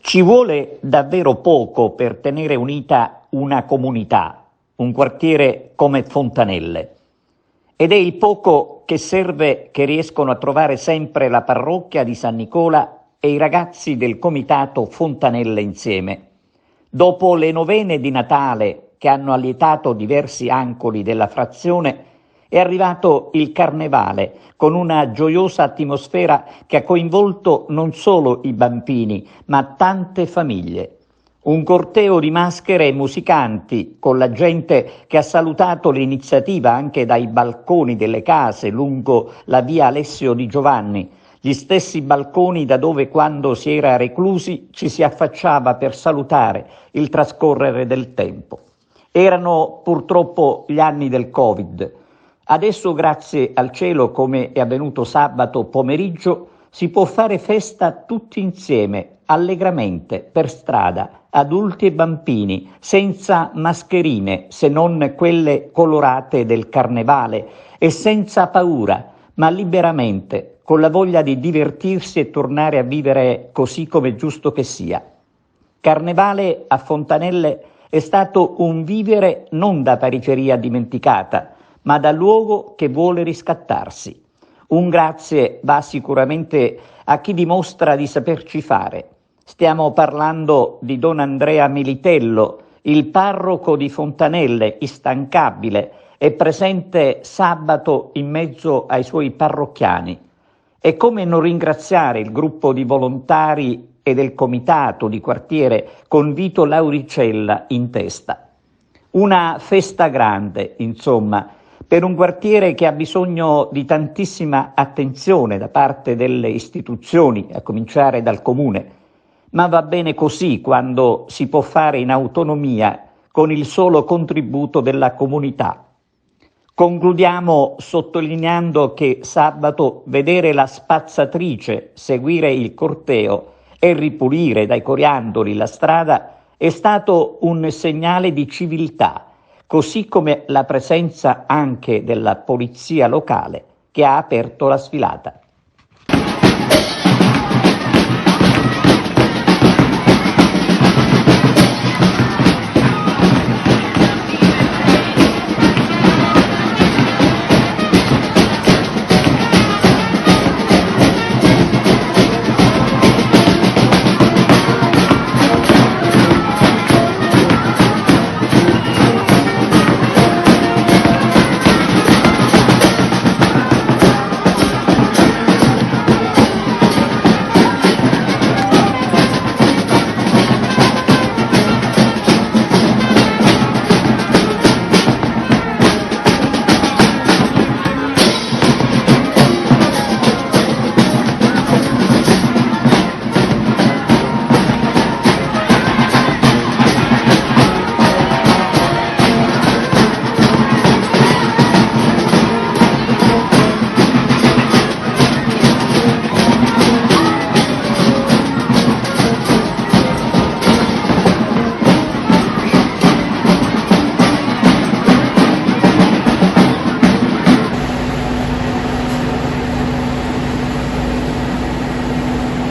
Ci vuole davvero poco per tenere unita una comunità, un quartiere come Fontanelle. Ed è il poco che serve che riescono a trovare sempre la parrocchia di San Nicola e i ragazzi del comitato Fontanelle Insieme. Dopo le novene di Natale che hanno allietato diversi angoli della frazione, è arrivato il Carnevale con una gioiosa atmosfera che ha coinvolto non solo i bambini, ma tante famiglie. Un corteo di maschere e musicanti, con la gente che ha salutato l'iniziativa anche dai balconi delle case lungo la via Alessio di Giovanni, gli stessi balconi da dove quando si era reclusi ci si affacciava per salutare il trascorrere del tempo. Erano purtroppo gli anni del Covid. Adesso, grazie al cielo, come è avvenuto sabato pomeriggio, si può fare festa tutti insieme, allegramente, per strada, adulti e bambini, senza mascherine, se non quelle colorate del carnevale, e senza paura, ma liberamente, con la voglia di divertirsi e tornare a vivere così come è giusto che sia. Carnevale a Fontanelle è stato un vivere non da periferia dimenticata, ma da luogo che vuole riscattarsi. Un grazie va sicuramente a chi dimostra di saperci fare. Stiamo parlando di Don Andrea Militello, il parroco di Fontanelle, instancabile, è presente sabato in mezzo ai suoi parrocchiani. E come non ringraziare il gruppo di volontari e del comitato di quartiere con Vito Lauricella in testa. Una festa grande, insomma, per un quartiere che ha bisogno di tantissima attenzione da parte delle istituzioni, a cominciare dal comune, ma va bene così quando si può fare in autonomia con il solo contributo della comunità. Concludiamo sottolineando che sabato vedere la spazzatrice seguire il corteo e ripulire dai coriandoli la strada è stato un segnale di civiltà, così come la presenza anche della polizia locale che ha aperto la sfilata.